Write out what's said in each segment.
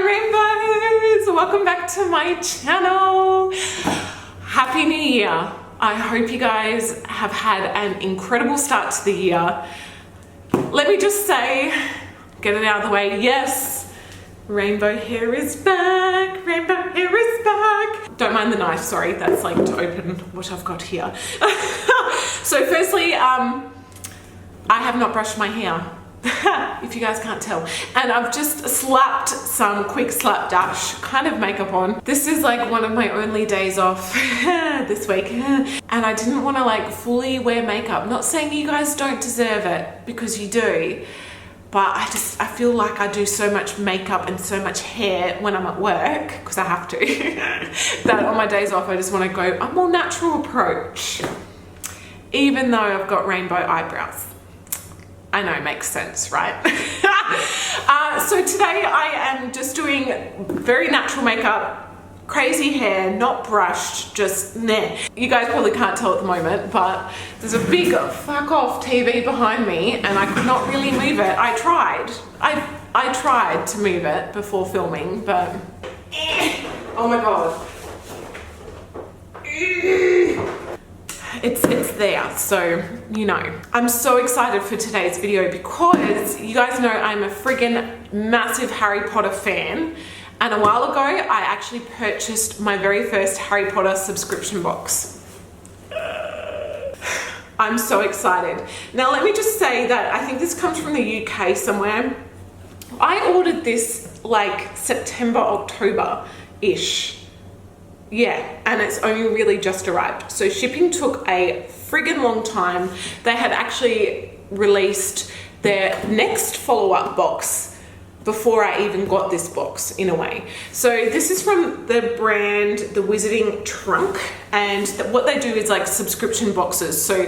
Rainbows! Welcome back to my channel. Happy New Year. I hope you guys have had an incredible start to the year. Let me just say, get it out of the way, yes, rainbow hair is back. Rainbow hair is back. Don't mind the knife, sorry, that's like to open what I've got here. So firstly, I have not brushed my hair. If you guys can't tell, and I've just slapped some quick slapdash kind of makeup on. This is like one of my only days off this week, and I didn't want to like fully wear makeup. Not saying you guys don't deserve it, because you do, but I feel like I do so much makeup and so much hair when I'm at work, because I have to, that on my days off I just want to go a more natural approach, even though I've got rainbow eyebrows. I know, it makes sense, right? So today I am just doing very natural makeup, crazy hair, not brushed, just nah. You guys probably can't tell at the moment, but there's a big fuck off TV behind me and I could not really move it. I tried. I tried to move it before filming, but oh my God. It's there, so you know. I'm so excited for today's video because you guys know I'm a friggin' massive Harry Potter fan, and a while ago I actually purchased my very first Harry Potter subscription box. I'm so excited. Now let me just say that I think this comes from the UK somewhere. I ordered this like September, October-ish. Yeah, and it's only really just arrived. So shipping took a friggin' long time. They had actually released their next follow-up box before I even got this box, in a way. So this is from the brand, the Wizarding Trunk, and what they do is like subscription boxes. So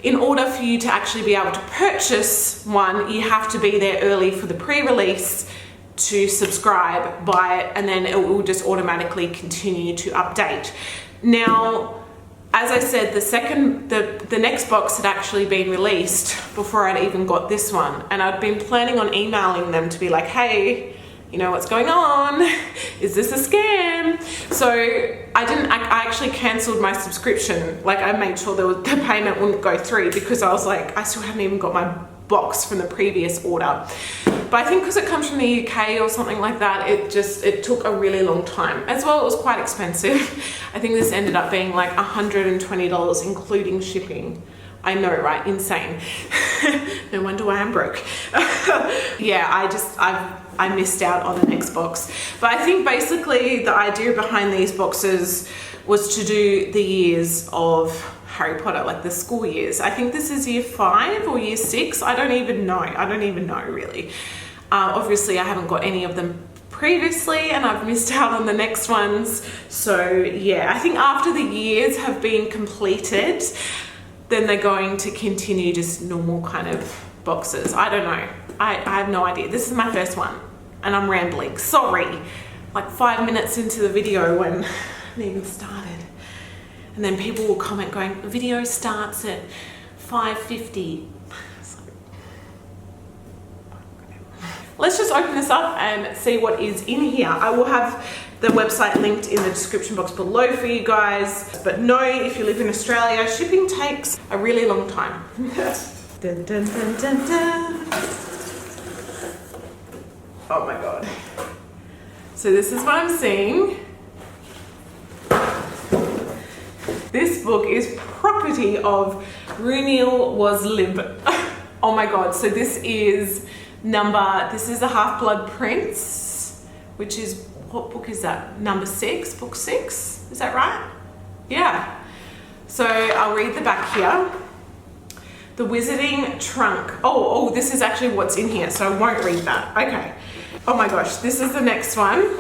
in order for you to actually be able to purchase one, you have to be there early for the pre-release to subscribe, buy it, and then it will just automatically continue to update. Now, as I said, the next box had actually been released before I'd even got this one, and I'd been planning on emailing them to be like, hey, you know what's going on? Is this a scam? So I actually cancelled my subscription. Like, I made sure the payment wouldn't go through, because I was like, I still haven't even got my box from the previous order. But I think because it comes from the UK or something like that, it took a really long time. As well, it was quite expensive. I think this ended up being like $120 including shipping. I know, right? Insane. No wonder why I'm broke. Yeah, I missed out on the next box. But I think basically the idea behind these boxes was to do the years of Harry Potter, like the school years. I think this is year 5 or year 6. I don't even know really. Obviously I haven't got any of them previously, and I've missed out on the next ones. So yeah, I think after the years have been completed, then they're going to continue just normal kind of boxes. I don't know. I have no idea. This is my first one and I'm rambling. Sorry. Like 5 minutes into the video when I haven't even started. And then people will comment going, video starts at 5:50. So, let's just open this up and see what is in here. I will have the website linked in the description box below for you guys. But know, if you live in Australia, shipping takes a really long time. Dun, dun, dun, dun, dun. Oh my God. So this is what I'm seeing. This book is property of Runil Waslib. Oh my God, so this is the Half-Blood Prince, which is, what book is that? Number 6, book 6, is that right? Yeah. So I'll read the back here. The Wizarding Trunk. Oh, this is actually what's in here, so I won't read that. Okay. Oh my gosh, this is the next one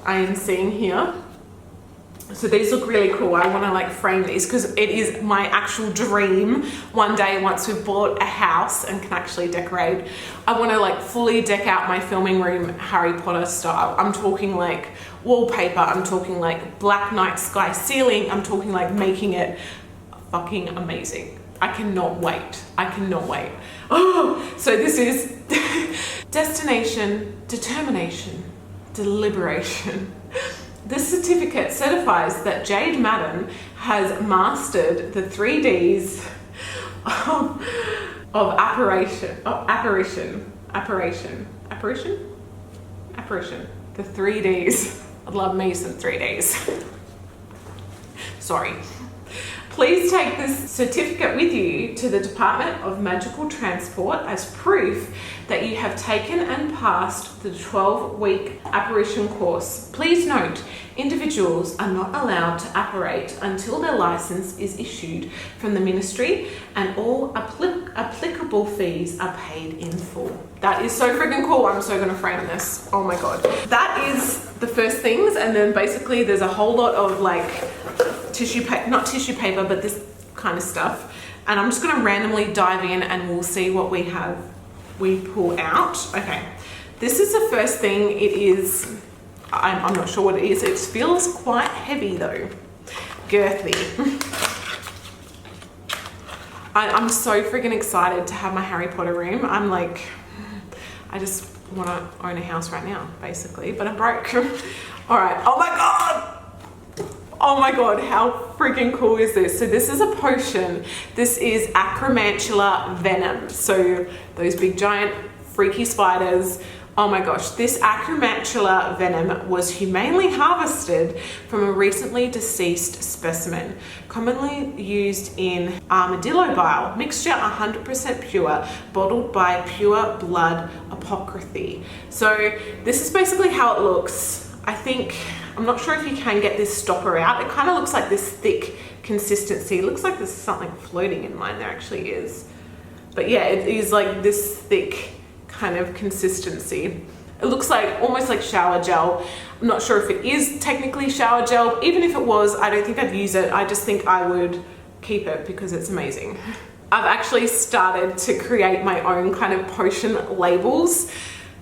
I am seeing here. So these look really cool. I want to like frame these because it is my actual dream one day, once we've bought a house and can actually decorate, I want to like fully deck out my filming room Harry Potter style. I'm talking like wallpaper, I'm talking like black night sky ceiling, I'm talking like making it fucking amazing. I cannot wait. I cannot wait. Oh, so this is destination, determination, deliberation. This certificate certifies that Jade Madden has mastered the 3Ds of apparition. The 3Ds. I'd love me some 3Ds. Sorry. Please take this certificate with you to the Department of Magical Transport as proof that you have taken and passed the 12-week apparition course. Please note, individuals are not allowed to apparate until their license is issued from the ministry and all applicable fees are paid in full. That is so freaking cool. I'm so gonna frame this. Oh my God. That is the first things, and then basically there's a whole lot of like not tissue paper, but this kind of stuff. And I'm just gonna randomly dive in and we'll see what we pull out. Okay, this is the first thing. It is, I'm not sure what it is. It feels quite heavy though, girthy. I'm so freaking excited to have my Harry Potter room. I'm like, I just want to own a house right now, basically, but I'm broke. All right, oh my God. Oh my God, how freaking cool is this? So this is a potion. This is Acromantula venom. So those big giant freaky spiders. Oh my gosh, this Acromantula venom was humanely harvested from a recently deceased specimen, commonly used in armadillo bile, mixture 100% pure, bottled by Pure Blood Apothecary. So this is basically how it looks. I'm not sure if you can get this stopper out. It kind of looks like this thick consistency. It looks like there's something floating in mine. There actually is. But yeah, it is like this thick kind of consistency. It looks like almost like shower gel. I'm not sure if it is technically shower gel. Even if it was, I don't think I'd use it. I just think I would keep it because it's amazing. I've actually started to create my own kind of potion labels,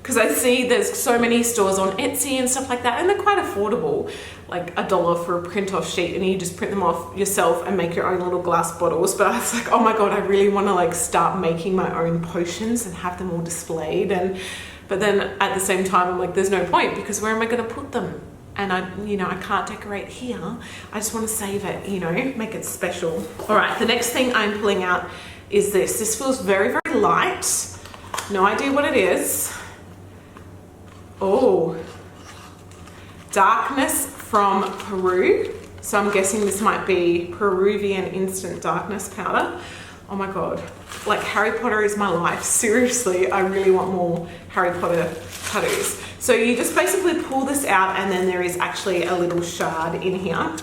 because I see there's so many stores on Etsy and stuff like that, and they're quite affordable, like $1 for a print off sheet, and you just print them off yourself and make your own little glass bottles. But I was like, oh my God, I really want to like start making my own potions and have them all displayed. But then at the same time, I'm like, there's no point, because where am I going to put them? And I can't decorate here. I just want to save it, make it special. All right, the next thing I'm pulling out is this. This feels very, very light. No idea what it is. Oh, Darkness from Peru. So I'm guessing this might be Peruvian instant darkness powder. Oh my God, like Harry Potter is my life. Seriously, I really want more Harry Potter tattoos. So you just basically pull this out, and then there is actually a little shard in here.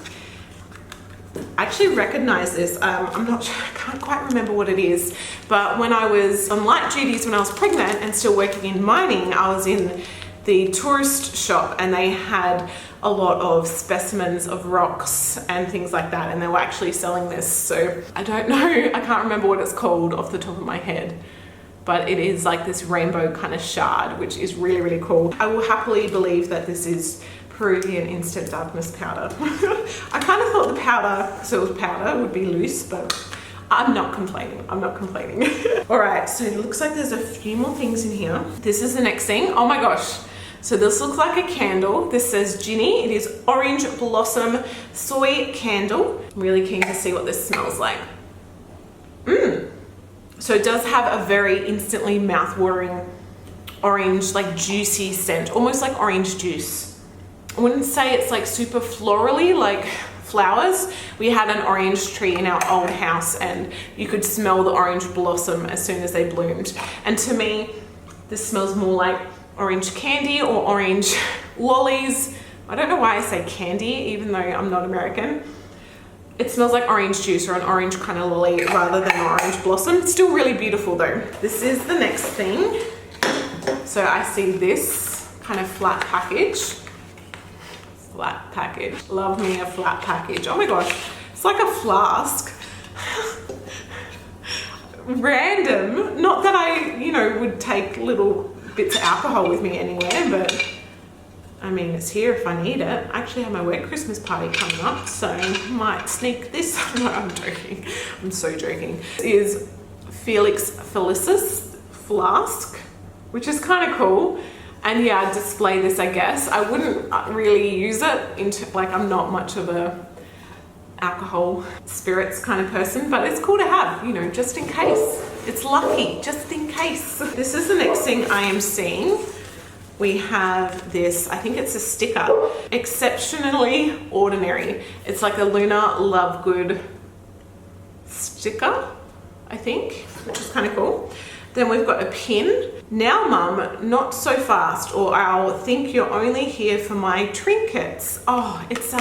I actually recognize this. I'm not sure, I can't quite remember what it is, but when I was on light duties when I was pregnant and still working in mining, I was in the tourist shop, and they had a lot of specimens of rocks and things like that, and they were actually selling this. So I don't know, I can't remember what it's called off the top of my head, but it is like this rainbow kind of shard, which is really, really cool. I will happily believe that this is Peruvian instant darkness powder. I kind of thought the powder, so it was powder, would be loose, but I'm not complaining. All right, so it looks like there's a few more things in here. This is the next thing. Oh my gosh. So this looks like a candle. This says Ginny. It is Orange Blossom Soy Candle. I'm really keen to see what this smells like. So it does have a very instantly mouth-watering orange, like juicy scent, almost like orange juice. I wouldn't say it's like super florally, like flowers. We had an orange tree in our old house, and you could smell the orange blossom as soon as they bloomed. And to me, this smells more like orange candy or orange lollies. I don't know why I say candy, even though I'm not American. It smells like orange juice or an orange kind of lolly rather than orange blossom. It's still really beautiful though. This is the next thing. So I see this kind of flat package. Flat package. Love me a flat package. Oh my gosh, it's like a flask. Random. Not that I, would take little bits of alcohol with me anywhere, but I mean, it's here if I need it. I actually have my work Christmas party coming up, so I might sneak this. No, I'm joking. I'm so joking. This is Felix Felicis flask. which is kind of cool. And yeah, I'd display this, I guess. I wouldn't really use it into, like, I'm not much of a alcohol spirits kind of person, but it's cool to have, you know, just in case. It's lucky, just in case. This is the next thing I am seeing. We have this, I think it's a sticker, exceptionally ordinary. It's like a Lunar Lovegood sticker, I think, which is kind of cool. Then we've got a pin. Now, Mum, not so fast, or I'll think you're only here for my trinkets. Oh, it's,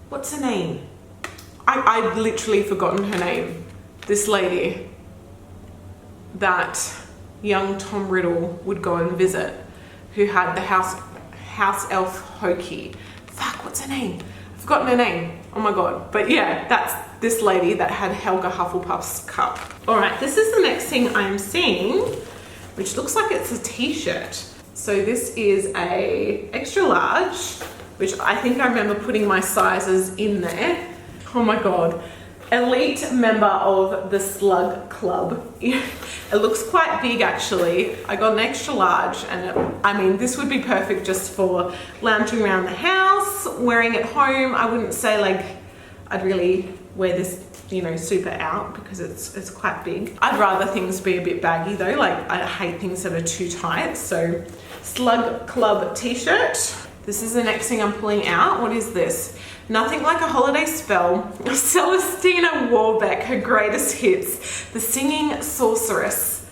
what's her name? I've literally forgotten her name. This lady that young Tom Riddle would go and visit, who had the house elf hokey. Fuck, what's her name? I've forgotten her name. Oh my God. But yeah, that's this lady that had Helga Hufflepuff's cup. All right, this is the next thing I'm seeing, which looks like it's a t-shirt. So this is a extra large, which I think I remember putting my sizes in there. Oh my God. Elite member of the Slug Club. It looks quite big actually. I got an extra large, and I mean, this would be perfect just for lounging around the house, wearing it home. I wouldn't say like I'd really wear this, you know, super out because it's quite big. I'd rather things be a bit baggy though. Like I hate things that are too tight. So Slug Club t-shirt. This is the next thing I'm pulling out. What is this? Nothing Like a Holiday Spell. Celestina Warbeck, her greatest hits. The Singing Sorceress.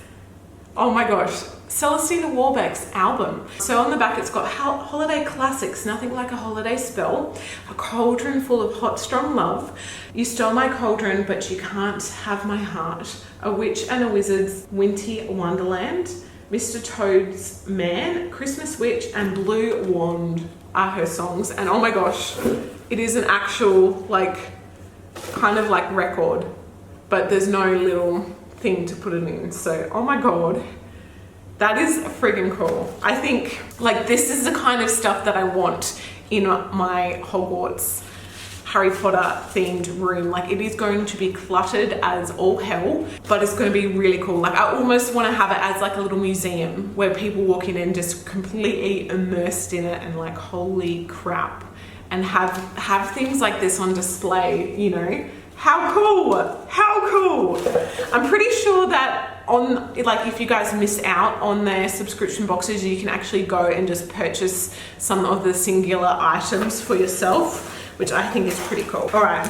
Oh my gosh. Celestina Warbeck's album. So on the back it's got holiday classics, Nothing Like a Holiday Spell, A Cauldron Full of Hot Strong Love, You Stole My Cauldron But You Can't Have My Heart, A Witch and a Wizard's Winty Wonderland, Mr. Toad's Man, Christmas Witch, and Blue Wand are her songs. And oh my gosh, it is an actual, like, kind of like record, but there's no little thing to put it in. So, oh my God, that is friggin' cool. I think, like, this is the kind of stuff that I want in my Hogwarts Harry Potter themed room. Like, it is going to be cluttered as all hell, but it's going to be really cool. Like, I almost want to have it as like a little museum where people walk in and just completely immersed in it and like, holy crap, and have things like this on display, you know. How cool, how cool. I'm pretty sure that on, like, if you guys miss out on their subscription boxes, you can actually go and just purchase some of the singular items for yourself, which I think is pretty cool. All right,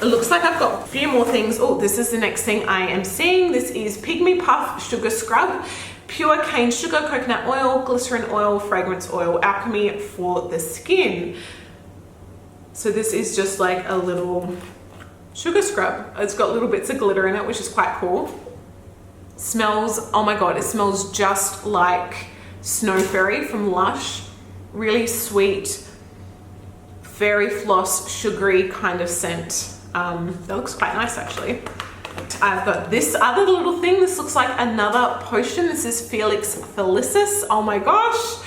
it looks like I've got a few more things. Oh, this is the next thing I am seeing. This is Pygmy Puff Sugar Scrub, pure cane sugar, coconut oil, glycerin oil, fragrance oil, alchemy for the skin. So this is just like a little sugar scrub. It's got little bits of glitter in it, which is quite cool. Smells, oh my God, it smells just like Snow Fairy from Lush. Really sweet, very floss, sugary kind of scent. That looks quite nice actually. I've got this other little thing. This looks like another potion. This is Felix Felicis. Oh my gosh.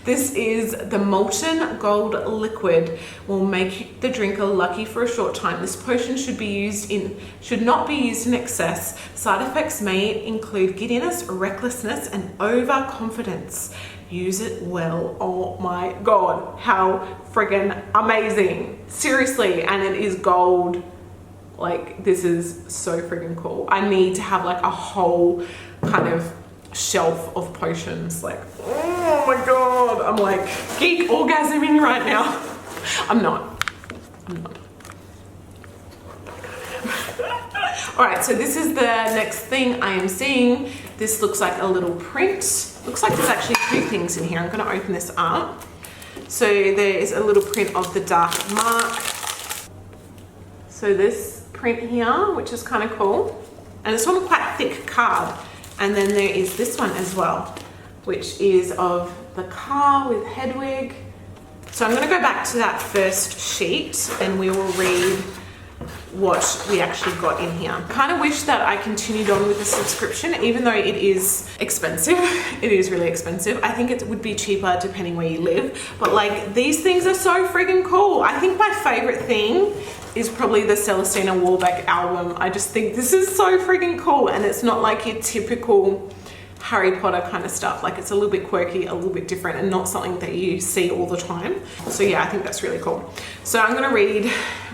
This is the Molten Gold Liquid. Will make the drinker lucky for a short time. This potion should not be used in excess. Side effects may include giddiness, recklessness, and overconfidence. Use it well. Oh my God, how friggin' amazing. Seriously, and it is gold. Like, this is so friggin' cool. I need to have like a whole kind of shelf of potions. Like, oh my God, I'm like geek orgasming right now. I'm not. All right, so this is the next thing I am seeing. This looks like a little print. Looks like there's actually two things in here. I'm gonna open this up. So there is a little print of the Dark Mark. So this print here, which is kind of cool. And it's on a quite thick card. And then there is this one as well, which is of the car with Hedwig. So I'm gonna go back to that first sheet and we will read what we actually got in here. Kind of wish that I continued on with the subscription, even though it is expensive. It is really expensive. I think it would be cheaper depending where you live, but like, these things are so friggin' cool. I think my favorite thing is probably the Celestina Warbeck album. I just think this is so friggin' cool, and it's not like your typical Harry Potter kind of stuff. Like it's a little bit quirky, a little bit different, and not something that you see all the time. So yeah, I think that's really cool. So I'm going to read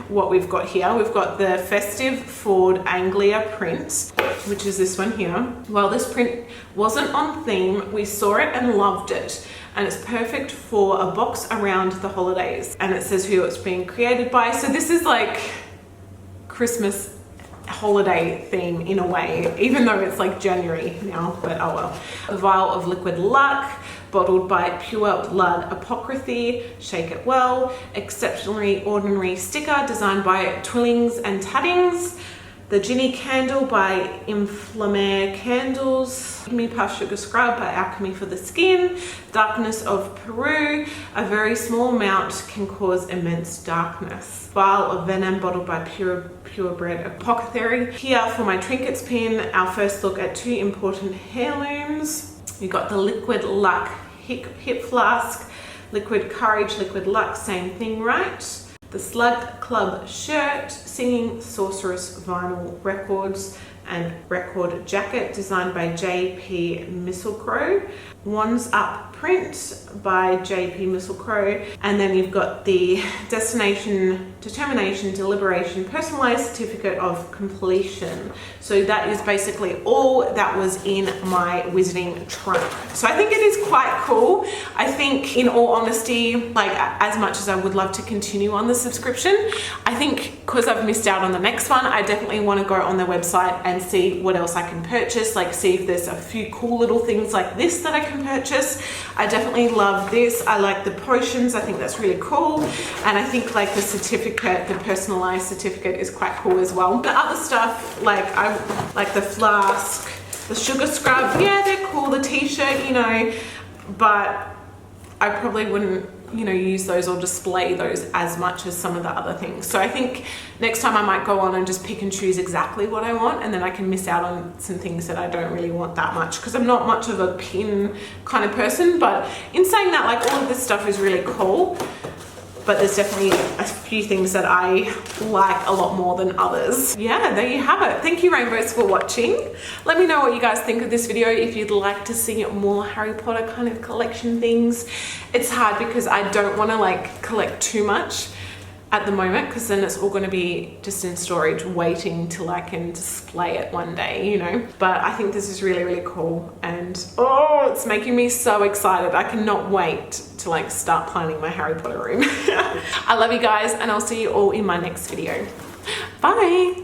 what we've got here. We've got the Festive Ford Anglia print, which is this one here. Well, this print wasn't on theme. We saw it and loved it. And it's perfect for a box around the holidays. And it says who it's being created by. So this is like Christmas holiday theme in a way, even though it's like January now, but oh well. A vial of liquid luck, bottled by Pure Blood Apocryphy, Shake It Well, exceptionally ordinary sticker designed by Twillings and Taddings. The Ginny Candle by Inflammare Candles, Alchemy Plus Sugar Scrub by Alchemy for the Skin, Darkness of Peru, a very small amount can cause immense darkness. Vial of Venom bottled by Purebred Apothecary. Here for my trinkets pin, our first look at 2 important heirlooms. We got the Liquid Luck hip flask, Liquid Courage, Liquid Luck, same thing, right? The Slug Club shirt, Singing Sorceress vinyl records, and record jacket designed by J.P. Misselcrow. One's Up print by J.P. Misselcrow. And then you've got the Destination, Determination, Deliberation, Personalized Certificate of Completion. So that is basically all that was in my Wizarding trunk. So I think it is quite cool. I think in all honesty, like as much as I would love to continue on the subscription, I think because I've missed out on the next one, I definitely want to go on their website and see what else I can purchase, like see if there's a few cool little things like this that I can purchase. I definitely love this. I like the potions. I think that's really cool. And I think like the certificate, the personalized certificate is quite cool as well. The other stuff, like I like the flask, the sugar scrub, yeah, they're cool. The t-shirt, you know, but I probably wouldn't, you know, use those or display those as much as some of the other things. So I think next time I might go on and just pick and choose exactly what I want, and then I can miss out on some things that I don't really want that much, because I'm not much of a pin kind of person. But in saying that, like all of this stuff is really cool, but there's definitely a few things that I like a lot more than others. Yeah, there you have it. Thank you, Rainbows, for watching. Let me know what you guys think of this video, if you'd like to see more Harry Potter kind of collection things. It's hard because I don't want to like collect too much at the moment, because then it's all going to be just in storage waiting till I can display it one day, you know. But I think this is really, really cool, and oh, it's making me so excited. I cannot wait to like start planning my Harry Potter room. I love you guys, and I'll see you all in my next video. Bye.